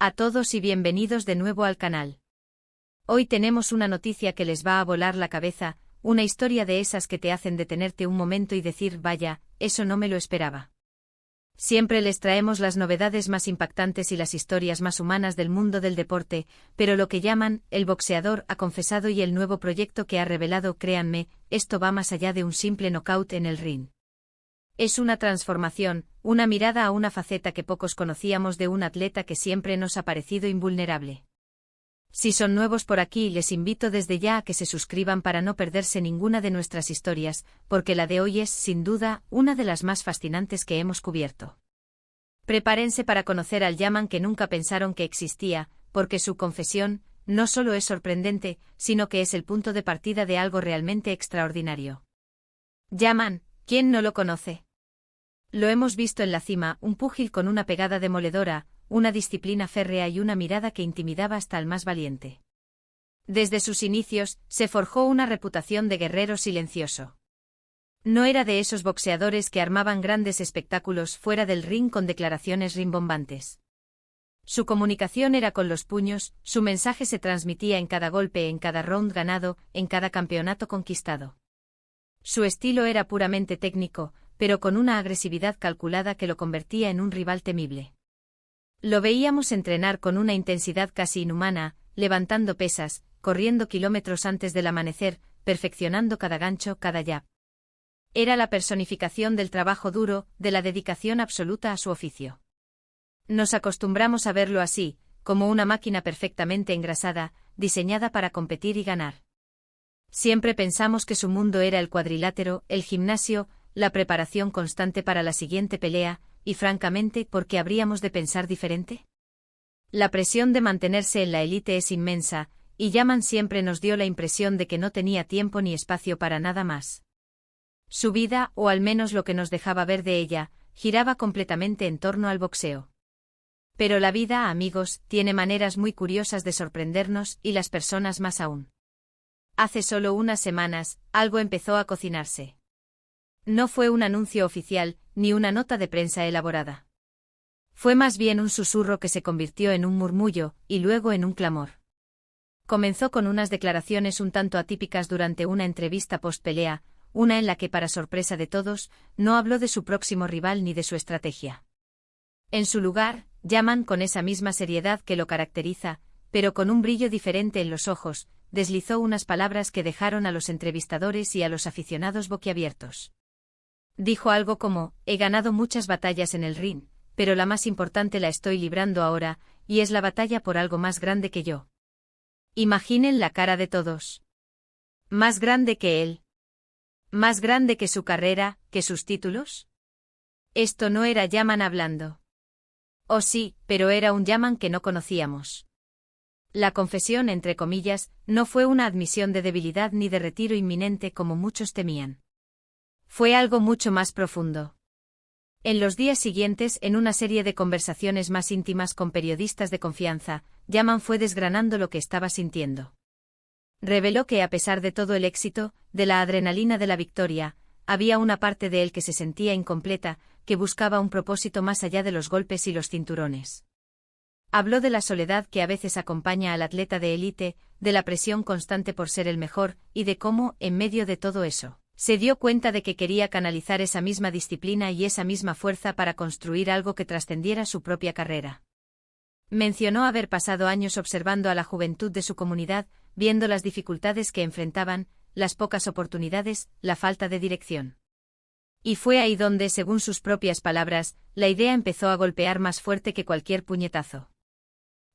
A todos y bienvenidos de nuevo al canal. Hoy tenemos una noticia que les va a volar la cabeza, una historia de esas que te hacen detenerte un momento y decir, vaya, eso no me lo esperaba. Siempre les traemos las novedades más impactantes y las historias más humanas del mundo del deporte, pero lo que llaman, el boxeador ha confesado y el nuevo proyecto que ha revelado, créanme, esto va más allá de un simple knockout en el ring. Es una transformación, una mirada a una faceta que pocos conocíamos de un atleta que siempre nos ha parecido invulnerable. Si son nuevos por aquí, les invito desde ya a que se suscriban para no perderse ninguna de nuestras historias, porque la de hoy es, sin duda, una de las más fascinantes que hemos cubierto. Prepárense para conocer al Yaman que nunca pensaron que existía, porque su confesión, no solo es sorprendente, sino que es el punto de partida de algo realmente extraordinario. Yaman, ¿quién no lo conoce? Lo hemos visto en la cima, un púgil con una pegada demoledora, una disciplina férrea y una mirada que intimidaba hasta al más valiente. Desde sus inicios, se forjó una reputación de guerrero silencioso. No era de esos boxeadores que armaban grandes espectáculos fuera del ring con declaraciones rimbombantes. Su comunicación era con los puños, su mensaje se transmitía en cada golpe, en cada round ganado, en cada campeonato conquistado. Su estilo era puramente técnico, pero con una agresividad calculada que lo convertía en un rival temible. Lo veíamos entrenar con una intensidad casi inhumana, levantando pesas, corriendo kilómetros antes del amanecer, perfeccionando cada gancho, cada jab. Era la personificación del trabajo duro, de la dedicación absoluta a su oficio. Nos acostumbramos a verlo así, como una máquina perfectamente engrasada, diseñada para competir y ganar. Siempre pensamos que su mundo era el cuadrilátero, el gimnasio, la preparación constante para la siguiente pelea, y francamente, ¿por qué habríamos de pensar diferente? La presión de mantenerse en la élite es inmensa, y Yaman siempre nos dio la impresión de que no tenía tiempo ni espacio para nada más. Su vida, o al menos lo que nos dejaba ver de ella, giraba completamente en torno al boxeo. Pero la vida, amigos, tiene maneras muy curiosas de sorprendernos, y las personas más aún. Hace solo unas semanas, algo empezó a cocinarse. No fue un anuncio oficial, ni una nota de prensa elaborada. Fue más bien un susurro que se convirtió en un murmullo, y luego en un clamor. Comenzó con unas declaraciones un tanto atípicas durante una entrevista post-pelea, una en la que, para sorpresa de todos, no habló de su próximo rival ni de su estrategia. En su lugar, Yaman, con esa misma seriedad que lo caracteriza, pero con un brillo diferente en los ojos, deslizó unas palabras que dejaron a los entrevistadores y a los aficionados boquiabiertos. Dijo algo como, he ganado muchas batallas en el ring, pero la más importante la estoy librando ahora, y es la batalla por algo más grande que yo. Imaginen la cara de todos. ¿Más grande que él? ¿Más grande que su carrera, que sus títulos? Esto no era Yaman hablando. Oh sí, pero era un Yaman que no conocíamos. La confesión, entre comillas, no fue una admisión de debilidad ni de retiro inminente como muchos temían. Fue algo mucho más profundo. En los días siguientes, en una serie de conversaciones más íntimas con periodistas de confianza, Yaman fue desgranando lo que estaba sintiendo. Reveló que a pesar de todo el éxito, de la adrenalina de la victoria, había una parte de él que se sentía incompleta, que buscaba un propósito más allá de los golpes y los cinturones. Habló de la soledad que a veces acompaña al atleta de élite, de la presión constante por ser el mejor, y de cómo, en medio de todo eso, se dio cuenta de que quería canalizar esa misma disciplina y esa misma fuerza para construir algo que trascendiera su propia carrera. Mencionó haber pasado años observando a la juventud de su comunidad, viendo las dificultades que enfrentaban, las pocas oportunidades, la falta de dirección. Y fue ahí donde, según sus propias palabras, la idea empezó a golpear más fuerte que cualquier puñetazo.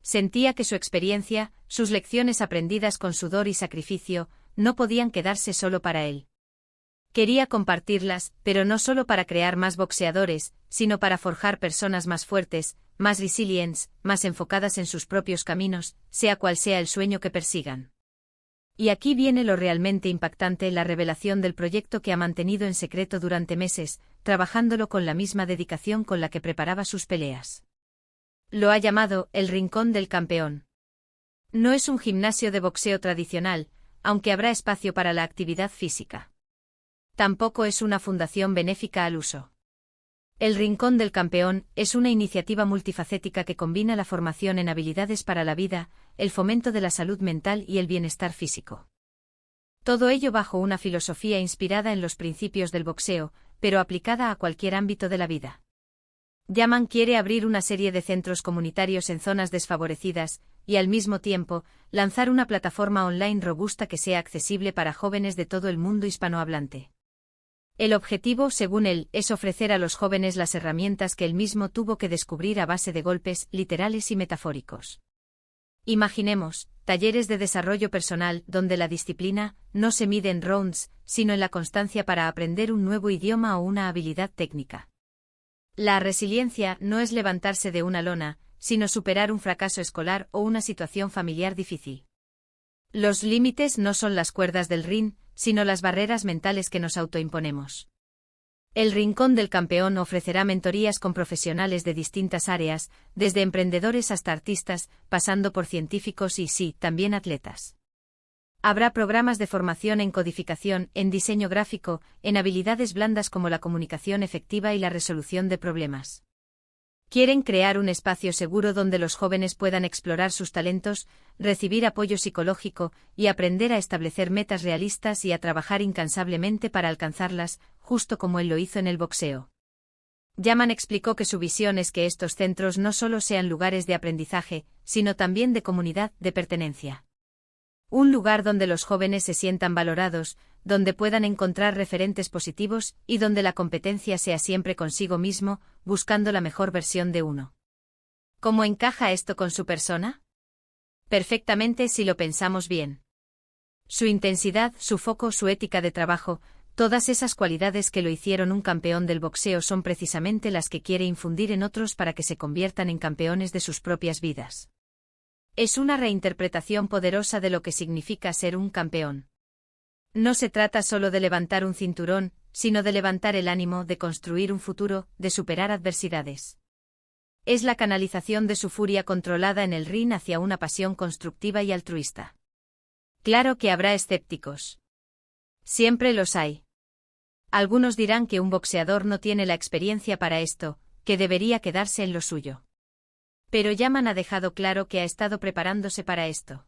Sentía que su experiencia, sus lecciones aprendidas con sudor y sacrificio, no podían quedarse solo para él. Quería compartirlas, pero no solo para crear más boxeadores, sino para forjar personas más fuertes, más resilientes, más enfocadas en sus propios caminos, sea cual sea el sueño que persigan. Y aquí viene lo realmente impactante, la revelación del proyecto que ha mantenido en secreto durante meses, trabajándolo con la misma dedicación con la que preparaba sus peleas. Lo ha llamado el Rincón del Campeón. No es un gimnasio de boxeo tradicional, aunque habrá espacio para la actividad física. Tampoco es una fundación benéfica al uso. El Rincón del Campeón es una iniciativa multifacética que combina la formación en habilidades para la vida, el fomento de la salud mental y el bienestar físico. Todo ello bajo una filosofía inspirada en los principios del boxeo, pero aplicada a cualquier ámbito de la vida. Yaman quiere abrir una serie de centros comunitarios en zonas desfavorecidas, y al mismo tiempo, lanzar una plataforma online robusta que sea accesible para jóvenes de todo el mundo hispanohablante. El objetivo, según él, es ofrecer a los jóvenes las herramientas que él mismo tuvo que descubrir a base de golpes, literales y metafóricos. Imaginemos, talleres de desarrollo personal donde la disciplina no se mide en rounds, sino en la constancia para aprender un nuevo idioma o una habilidad técnica. La resiliencia no es levantarse de una lona, sino superar un fracaso escolar o una situación familiar difícil. Los límites no son las cuerdas del ring, sino las barreras mentales que nos autoimponemos. El Rincón del Campeón ofrecerá mentorías con profesionales de distintas áreas, desde emprendedores hasta artistas, pasando por científicos y sí, también atletas. Habrá programas de formación en codificación, en diseño gráfico, en habilidades blandas como la comunicación efectiva y la resolución de problemas. Quieren crear un espacio seguro donde los jóvenes puedan explorar sus talentos, recibir apoyo psicológico y aprender a establecer metas realistas y a trabajar incansablemente para alcanzarlas, justo como él lo hizo en el boxeo. Yaman explicó que su visión es que estos centros no solo sean lugares de aprendizaje, sino también de comunidad, de pertenencia. Un lugar donde los jóvenes se sientan valorados, donde puedan encontrar referentes positivos y donde la competencia sea siempre consigo mismo, buscando la mejor versión de uno. ¿Cómo encaja esto con su persona? Perfectamente si lo pensamos bien. Su intensidad, su foco, su ética de trabajo, todas esas cualidades que lo hicieron un campeón del boxeo son precisamente las que quiere infundir en otros para que se conviertan en campeones de sus propias vidas. Es una reinterpretación poderosa de lo que significa ser un campeón. No se trata solo de levantar un cinturón, sino de levantar el ánimo, de construir un futuro, de superar adversidades. Es la canalización de su furia controlada en el ring hacia una pasión constructiva y altruista. Claro que habrá escépticos. Siempre los hay. Algunos dirán que un boxeador no tiene la experiencia para esto, que debería quedarse en lo suyo. Pero Yaman ha dejado claro que ha estado preparándose para esto.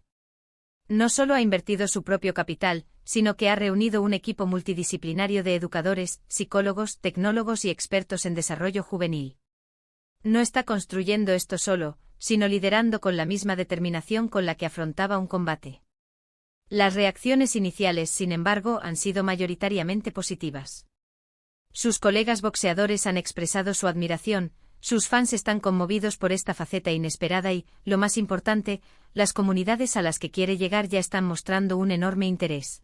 No solo ha invertido su propio capital, sino que ha reunido un equipo multidisciplinario de educadores, psicólogos, tecnólogos y expertos en desarrollo juvenil. No está construyendo esto solo, sino liderando con la misma determinación con la que afrontaba un combate. Las reacciones iniciales, sin embargo, han sido mayoritariamente positivas. Sus colegas boxeadores han expresado su admiración, sus fans están conmovidos por esta faceta inesperada y, lo más importante, las comunidades a las que quiere llegar ya están mostrando un enorme interés.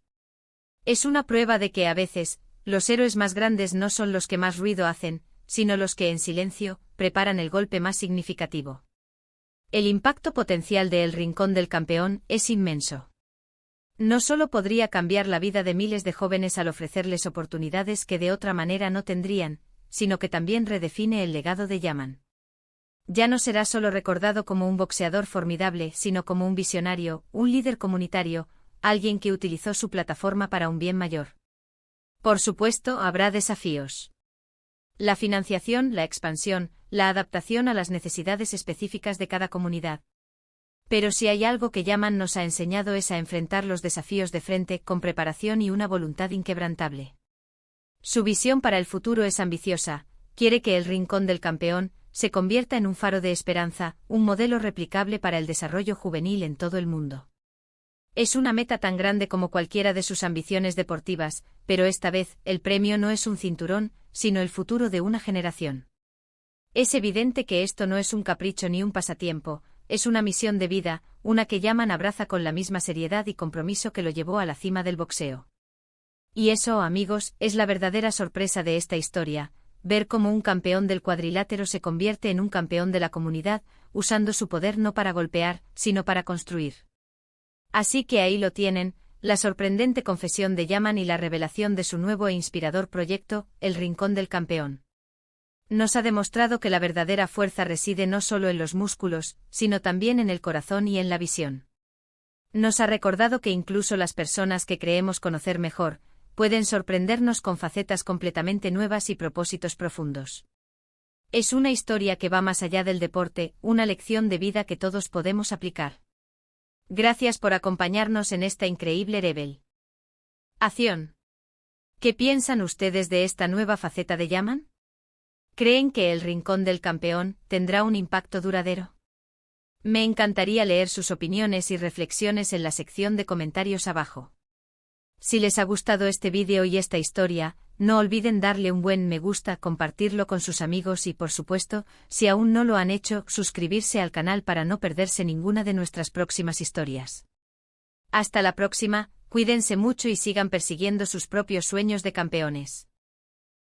Es una prueba de que a veces, los héroes más grandes no son los que más ruido hacen, sino los que en silencio, preparan el golpe más significativo. El impacto potencial de El Rincón del Campeón es inmenso. No solo podría cambiar la vida de miles de jóvenes al ofrecerles oportunidades que de otra manera no tendrían, sino que también redefine el legado de Yaman. Ya no será solo recordado como un boxeador formidable, sino como un visionario, un líder comunitario, alguien que utilizó su plataforma para un bien mayor. Por supuesto, habrá desafíos. La financiación, la expansión, la adaptación a las necesidades específicas de cada comunidad. Pero si hay algo que Yaman nos ha enseñado es a enfrentar los desafíos de frente con preparación y una voluntad inquebrantable. Su visión para el futuro es ambiciosa, quiere que El Rincón del Campeón se convierta en un faro de esperanza, un modelo replicable para el desarrollo juvenil en todo el mundo. Es una meta tan grande como cualquiera de sus ambiciones deportivas, pero esta vez, el premio no es un cinturón, sino el futuro de una generación. Es evidente que esto no es un capricho ni un pasatiempo, es una misión de vida, una que Yaman abraza con la misma seriedad y compromiso que lo llevó a la cima del boxeo. Y eso, amigos, es la verdadera sorpresa de esta historia, ver cómo un campeón del cuadrilátero se convierte en un campeón de la comunidad, usando su poder no para golpear, sino para construir. Así que ahí lo tienen, la sorprendente confesión de Yaman y la revelación de su nuevo e inspirador proyecto, El Rincón del Campeón. Nos ha demostrado que la verdadera fuerza reside no solo en los músculos, sino también en el corazón y en la visión. Nos ha recordado que incluso las personas que creemos conocer mejor, pueden sorprendernos con facetas completamente nuevas y propósitos profundos. Es una historia que va más allá del deporte, una lección de vida que todos podemos aplicar. Gracias por acompañarnos en esta increíble Rebel. Acción. ¿Qué piensan ustedes de esta nueva faceta de Yaman? ¿Creen que el Rincón del Campeón tendrá un impacto duradero? Me encantaría leer sus opiniones y reflexiones en la sección de comentarios abajo. Si les ha gustado este vídeo y esta historia, no olviden darle un buen me gusta, compartirlo con sus amigos y, por supuesto, si aún no lo han hecho, suscribirse al canal para no perderse ninguna de nuestras próximas historias. Hasta la próxima, cuídense mucho y sigan persiguiendo sus propios sueños de campeones.